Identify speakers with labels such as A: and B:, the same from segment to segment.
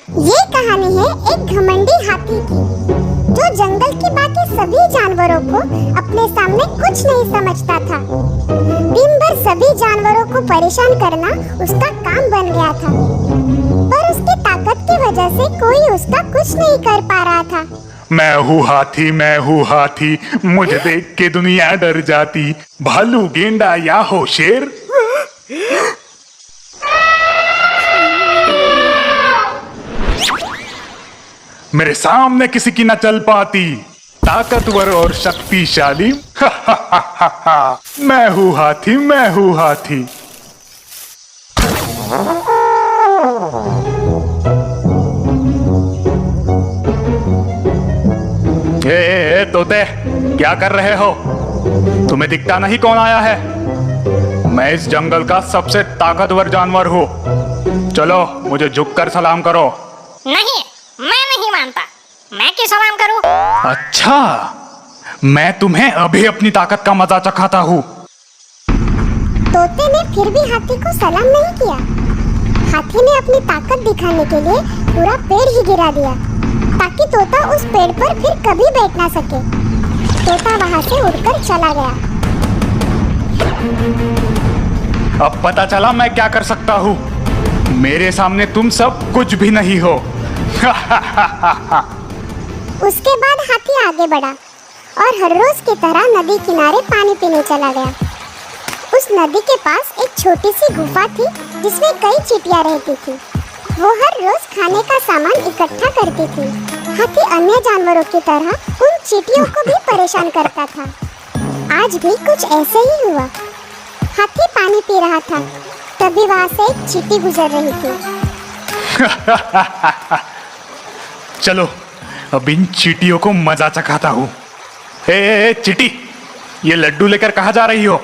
A: ये कहानी है एक घमंडी हाथी की, जो जंगल के बाकी सभी जानवरों को अपने सामने कुछ नहीं समझता था। दिन भर सभी जानवरों को परेशान करना उसका काम बन गया था, पर उसकी ताकत की वजह से कोई उसका कुछ नहीं कर पा रहा था।
B: मैं हूँ हाथी, मुझे देख के दुनिया डर जाती। भालू, गेंडा या हो शेर। मेरे सामने किसी की न चल पाती, ताकतवर और शक्तिशाली। मैं हूँ हाथी। ए तोते, क्या कर रहे हो? तुम्हें दिखता नहीं कौन आया है? मैं इस जंगल का सबसे ताकतवर जानवर हूँ। चलो मुझे झुककर सलाम करो।
C: नहीं, मैं नहीं मानता। मैं क्यों सलाम करूं?
B: अच्छा, मैं तुम्हें अभी अपनी ताकत का मजा चखाता हूँ।
A: तोते ने फिर भी हाथी को सलाम नहीं किया। हाथी ने अपनी ताकत दिखाने के लिए पूरा पेड़ ही गिरा दिया, ताकि तोता उस पेड़ पर फिर कभी बैठ ना सके। तोता वहाँ से उड़कर चला गया।
B: अब पता चला मैं क्या कर सकता हूँ। मेरे सामने तुम सब कुछ भी नहीं हो।
A: उसके बाद हाथी आगे बढ़ा और हर रोज की तरह नदी किनारे पानी पीने चला गया। उस नदी के पास एक छोटी सी गुफा थी, जिसमें कई चींटियां रहती थी। वो हर रोज खाने का सामान इकट्ठा करती थी। हाथी अन्य जानवरों की तरह उन चींटियों को भी परेशान करता था। आज भी कुछ ऐसे ही हुआ। हाथी पानी पी रहा था, तभी वहाँ से एक चींटी गुजर रही थी।
B: चलो अब इन चींटियों को मजा चखाता हूँ। ए चींटी, ये लड्डू लेकर कहाँ जा रही हो?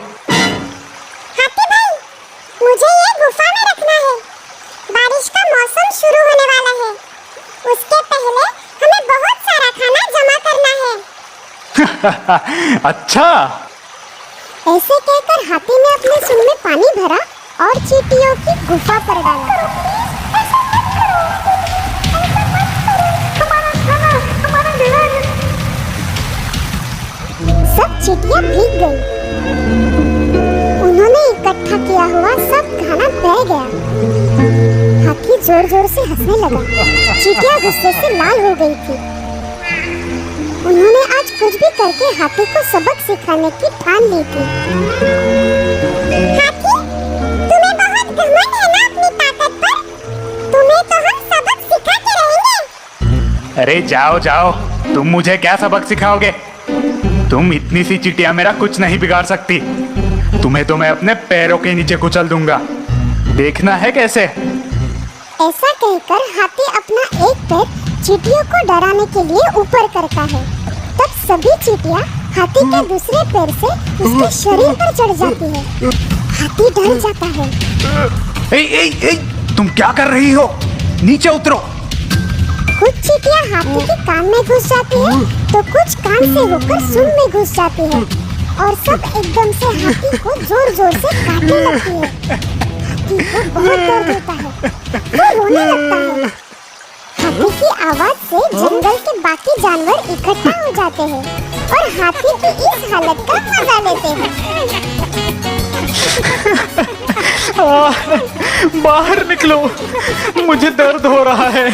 A: हाथी भाई, मुझे ये गुफा में रखना है। बारिश का मौसम शुरू होने वाला है। उसके पहले हमें बहुत सारा खाना जमा करना है।
B: अच्छा।
A: ऐसे कहकर हाथी ने अपने सूंड में पानी भरा और चींटियों की गुफा पर डाला। सब चींटियां भीग गई। उन्होंने इकट्ठा किया हुआ सब खाना बह गया। हाथी जोर जोर से हंसने लगा। चींटियां गुस्से से लाल हो गई थी। उन्होंने आज कुछ भी करके हाथी को सबक सिखाने की ठान ली थी। हाथी, तुम्हें बहुत घमंड है ना अपनी ताकत पर? तुम्हें तो हम सबक सिखा के रहेंगे।
B: अरे जाओ जाओ, तुम मुझे क्या सबक सिखाओगे? तुम इतनी सी चींटियां मेरा कुछ नहीं बिगाड़ सकती। तुम्हें तो मैं अपने पैरों के नीचे कुचल दूंगा। देखना है कैसे।
A: ऐसा कहकर हाथी अपना एक पैर चींटियों को डराने के लिए ऊपर करता है। तब सभी चींटियां हाथी के दूसरे पैर से उसके शरीर पर चढ़ जाती है। हाथी डर जाता है।
B: ए, तुम क्या कर रही हो? नीचे उतरो।
A: कुछ चींटियां हाथी के कान में घुस जाती है, तो कुछ कान से होकर सूंड में घुस जाती है, और सब एकदम से हाथी को जोर जोर से काटने लगती है। हाथी को बहुत दर्द होता है, वो रोने लगता है। हाथी की आवाज से जंगल के बाकी जानवर इकट्ठा हो जाते हैं और हाथी की इस हालत का मजा लेते हैं।
B: बाहर निकलो, मुझे दर्द हो रहा है।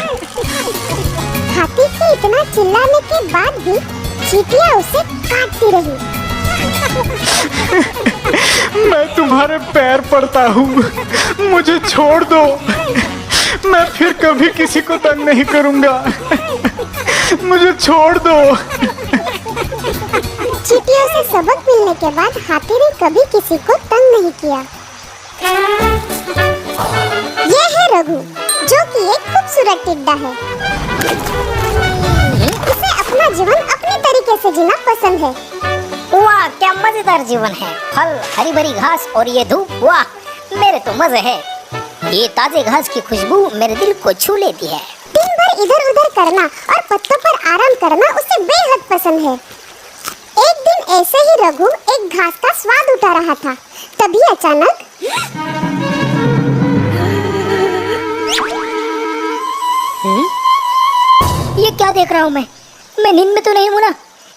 A: हाथी के इतना चिल्लाने के बाद भी चींटियां उसे काटती रही।
B: मैं तुम्हारे पैर पड़ता हूँ, मुझे छोड़ दो। मैं फिर कभी किसी को तंग नहीं करूँगा। मुझे छोड़ दो।
A: चींटियों से सबक मिलने के बाद हाथी ने कभी किसी को तंग नहीं किया। ये है रघु, जो कि एक खूबसूरत टिड्डा है। इसे अपना जीवन अपने तरीके से जीना पसंद है।
C: वाह, क्या मजेदार जीवन है। फल, हरी भरी घास और ये धूप, वाह मेरे तो मजे है। ये ताजे घास की खुशबू मेरे दिल को छू लेती है।
A: दिन भर इधर उधर करना और पत्तों पर आराम करना उसे बेहद पसंद है। एक दिन ऐसे ही रघु एक घास का स्वाद उठा रहा था, तभी अचानक।
C: ये क्या देख रहा हूँ मैं नींद में तो नहीं हूँ ना।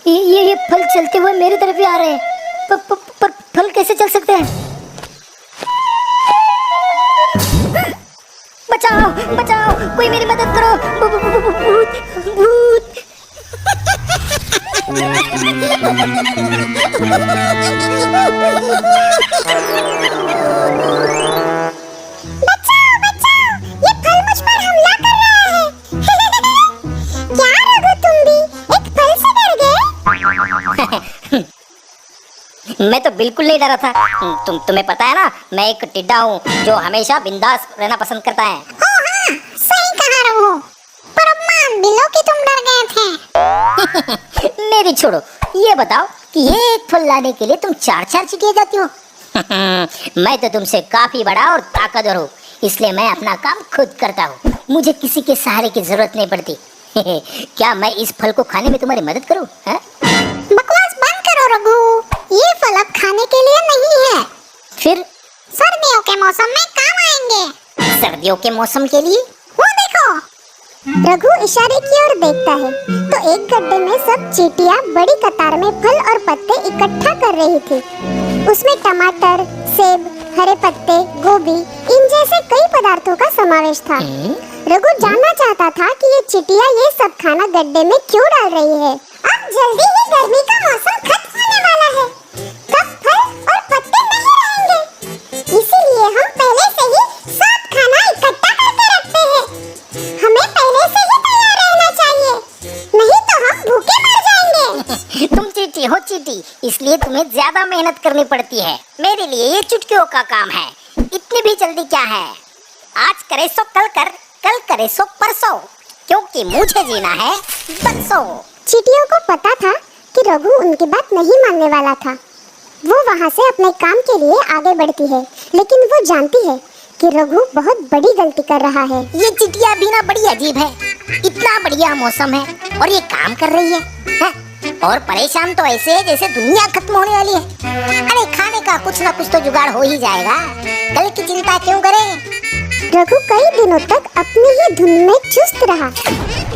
C: ये फल चलते हुए मेरी तरफ ही आ रहे हैं। पर फल कैसे चल सकते हैं? बचाओ बचाओ, कोई मेरी मदद करो। भूत भूत।
A: बचाओ बचाओ, ये फल मुझ पर हमला कर रहा है। क्या रघु, तुम भी एक फल से डर गए?
C: मैं तो बिल्कुल नहीं डरा था। तुम्हें पता है ना, मैं एक टिड्डा हूँ जो हमेशा बिंदास रहना पसंद करता है।
A: ओ हाँ, सही कहा रघु। पर अब मान भी लो कि तुम डर गए थे।
C: मेरी छोड़ो, ये बताओ कि ये एक फल लाने के लिए तुम 4-4 चिटिया जाती हो। मैं तो तुमसे काफी बड़ा और ताकतवर हूँ, इसलिए मैं अपना काम खुद करता हूँ। मुझे किसी के सहारे की जरूरत नहीं पड़ती। क्या मैं इस फल को खाने में तुम्हारी मदद करूँ?
A: बकवास बंद करो रघु, ये फल अब खाने के लिए नहीं है।
C: फिर
A: सर्दियों के मौसम में काम आएंगे।
C: सर्दियों के मौसम के लिए?
A: वो देखो। रघु इशारे की ओर देखता है तो एक गड्ढे में सब चींटियां बड़ी कतार में फल और पत्ते इकट्ठा कर रही थी। उसमें टमाटर, सेब, हरे पत्ते, गोभी, इन जैसे कई पदार्थों का समावेश था। रघु जानना चाहता था कि ये चींटियां ये सब खाना गड्ढे में क्यों डाल रही है। अब जल्दी ही गर्मी का मौसम खत्म होने वाला है, तब फल और पत्ते नहीं रहेंगे। इसीलिए हम पहले से ही सब खाना इकट्ठा करके रखते हैं। हमें पहले से ही तैयार रहना चाहिए, नहीं तो हम भूखे मर जाएंगे।
C: तुम चींटी हो चींटी, इसलिए तुम्हें ज्यादा मेहनत करनी पड़ती है। मेरे लिए ये चुटकियों का काम है। इतनी भी जल्दी क्या है? आज करे सो कल कर, कल करे सो परसों, क्योंकि मुझे जीना है बरसों।
A: चींटियों को पता था कि रघु उनकी बात नहीं मानने वाला था। वो वहाँ से अपने काम के लिए आगे बढ़ती है, लेकिन वो जानती है कि रघु बहुत बड़ी गलती कर रहा है।
C: ये चिटिया भी ना बड़ी अजीब है। इतना बढ़िया मौसम है और ये काम कर रही है? और परेशान तो ऐसे है जैसे दुनिया खत्म होने वाली है। अरे खाने का कुछ ना कुछ तो जुगाड़ हो ही जाएगा, कल की चिंता क्यों करें?
A: रघु कई दिनों तक अपनी ही धुन में चुस्त रहा।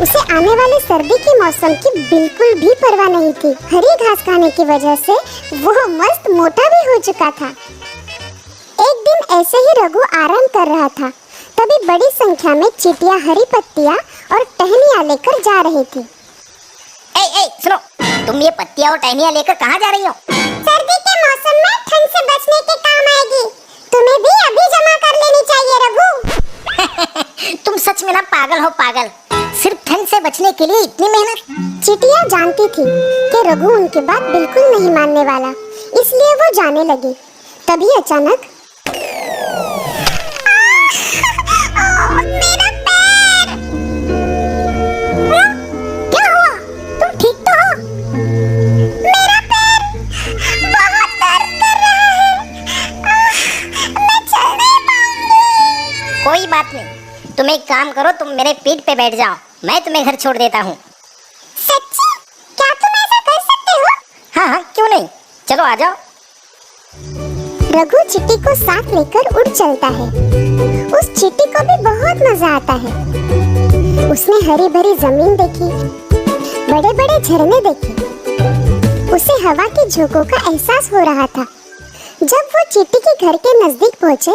A: उसे आने वाले सर्दी के मौसम की बिल्कुल भी परवाह नहीं थी। हरी घास खाने की वजह से वो मस्त मोटा भी हो चुका था। एक दिन ऐसे ही रघु आराम कर रहा था, तभी बड़ी संख्या में चींटियां हरी पत्तियां और टहनियां लेकर जा रही थी।
C: ए सुनो, तुम ये पत्तियां और टहनियां लेकर कहाँ जा रही हो?
A: सर्दी के मौसम में ठंड से बचने के काम आएगी। तुम्हें भी अभी जमा कर लेनी चाहिए रघु।
C: तुम सच में ना पागल हो पागल, सिर्फ ठंड से बचने के लिए इतनी मेहनत।
A: चींटियां जानती थी कि रघु उनकी बात बिल्कुल नहीं मानने वाला, इसलिए वो जाने लगी। तभी अचानक मेरा पैर! क्या हुआ? तुम ठीक तो हो? मेरा पैर बहुत दर्द कर रहा है। मैं चल नहीं पाऊंगी।
C: कोई बात नहीं, तुम एक काम करो, तुम मेरे पीठ पे बैठ जाओ, मैं तुम्हें घर छोड़ देता हूँ।
A: सच्ची? क्या तुम ऐसा कर सकते हो?
C: हाँ, क्यों नहीं, चलो आ जाओ।
A: रघु चींटी को साथ लेकर उड़ चलता है। उस चींटी को भी बहुत मजा आता है। उसने हरी भरी जमीन देखी, बड़े बड़े झरने देखे। उसे हवा के झोंकों का एहसास हो रहा था। जब वो चींटी के घर के नजदीक पहुंचे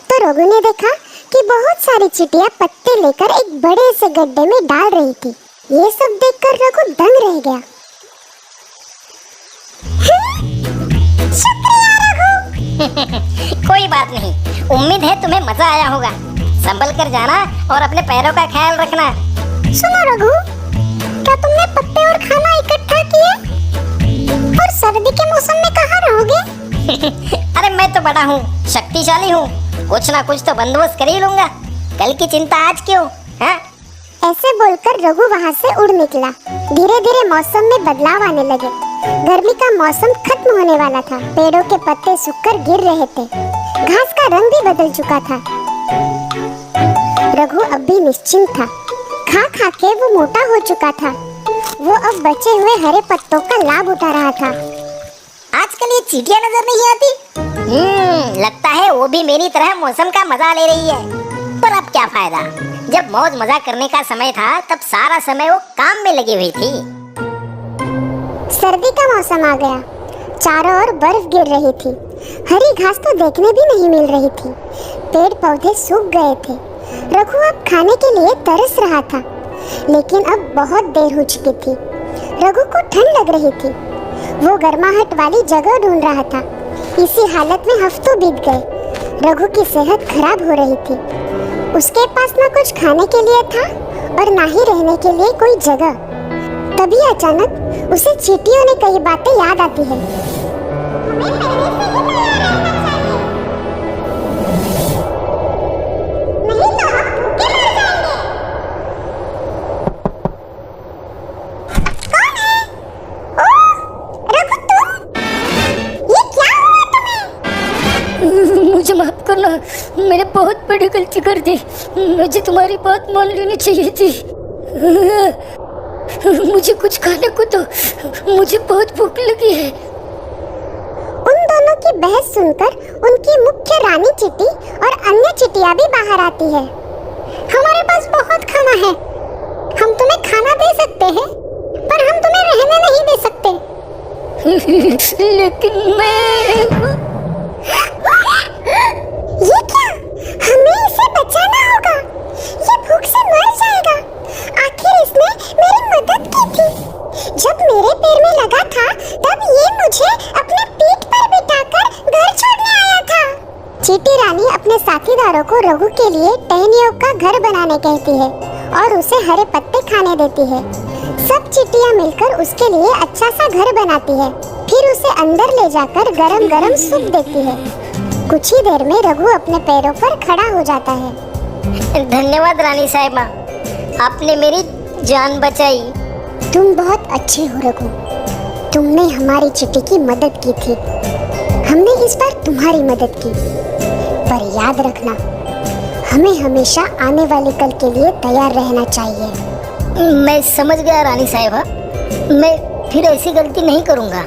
A: तो रघु ने देखा कि बहुत सारी चींटियां पत्ते लेकर एक बड़े से गड्ढे में डाल रही थी। ये सब देखकर रघु दंग रह गया। शुक्रिया रघु।
C: कोई बात नहीं, उम्मीद है तुम्हें मजा आया होगा। संभल कर जाना और अपने पैरों का ख्याल रखना।
A: सुनो रघु, क्या तुमने पत्ते और खाना इकट्ठा किए? और सर्दी के मौसम में कहाँ रहोगे?
C: अरे मैं तो बड़ा हूँ, शक्तिशाली हूँ, कुछ ना कुछ तो बंदोबस्त कर ही लूंगा। कल की चिंता आज क्यों? हाँ?
A: ऐसे बोलकर रघु वहाँ से उड़ निकला। धीरे धीरे मौसम में बदलाव आने लगे। गर्मी का मौसम खत्म होने वाला था। पेड़ों के पत्ते सूखकर गिर रहे थे। घास का रंग भी बदल चुका था। रघु अब भी निश्चिंत था। खा खा के वो मोटा हो चुका था। वो अब बचे हुए हरे पत्तों का लाभ उठा रहा था।
C: आजकल ये चींटियां नजर नहीं आती। लगता है वो भी मेरी तरह मौसम का मजा ले रही है। पर अब क्या फायदा, जब मौज मजा करने का समय था तब सारा समय वो काम में लगी हुई थी।
A: सर्दी का मौसम आ गया। चारों ओर बर्फ गिर रही थी। हरी घास तो देखने भी नहीं मिल रही थी। पेड़ पौधे सूख गए थे। रघु अब खाने के लिए तरस रहा था, लेकिन अब बहुत देर हो चुकी थी। रघु को ठंड लग रही थी। वो गर्माहट वाली जगह ढूंढ रहा था। इसी हालत में हफ्तों बीत गए। रघु की सेहत खराब हो रही थी। उसके पास न कुछ खाने के लिए था और ना ही रहने के लिए कोई जगह। तभी अचानक उसे चींटियों ने कई बातें याद आती है।
D: मुझे माफ करना, मैंने बहुत बड़ी गलती कर दी। मुझे तुम्हारी बात मान लेनी चाहिए थी। मुझे कुछ खाने को दो, मुझे बहुत भूख लगी है।
A: उन दोनों की बहस सुनकर उनकी मुख्य रानी चींटी और अन्य चींटियां भी बाहर आती है। हमारे पास बहुत खाना है, हम तुम्हें खाना दे सकते हैं, पर हम तुम्हें रहने नहीं दे सकते।
D: लेकिन मैं
A: ये क्या? हमें इसे बचाना होगा। ये भूख से मर जाएगा। आखिर इसने मेरी मदद की थी। जब मेरे पैर में लगा था तब ये मुझे अपने पीठ पर बिठाकर घर छोड़ने आया था। चींटी रानी अपने साथीदारों को रघु के लिए टहनियों का घर बनाने कहती है और उसे हरे पत्ते खाने देती है। सब चींटियां मिलकर उसके लिए अच्छा सा घर बनाती है, फिर उसे अंदर ले जाकर गरम गरम सूप देती है। कुछ ही देर में रघु अपने पैरों पर खड़ा हो जाता है।
C: धन्यवाद रानी साहिबा, आपने मेरी जान बचाई।
A: तुम बहुत अच्छे हो रघु। तुमने हमारी चींटी की मदद की थी, हमने इस बार तुम्हारी मदद की। पर याद रखना, हमें हमेशा आने वाले कल के लिए तैयार रहना चाहिए।
C: मैं समझ गया रानी साहिबा, मैं फिर ऐसी गलती नहीं करूँगा।